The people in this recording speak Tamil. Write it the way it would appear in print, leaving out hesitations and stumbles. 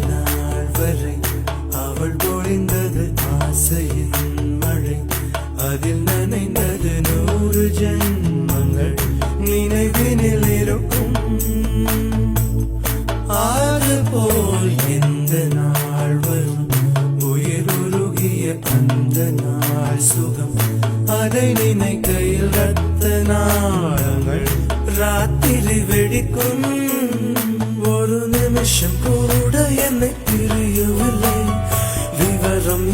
நாள் வரை அவள் பொழிந்தது ஆசையின் மழை. அதில் நனைந்தது 100 ஜென்மங்கள் நினைவினில் இருக்கும். அதுபோல் எந்த நாள் வரும் உயிர் உருகிய அந்த நாள் சுகம். அதை நினைக்கையில் ரத்த நாளங்கள் ராத்திரி வெடிக்கும். ஒரு நிமிஷம் கூட என்னை பிரியவில்லை. விவரம்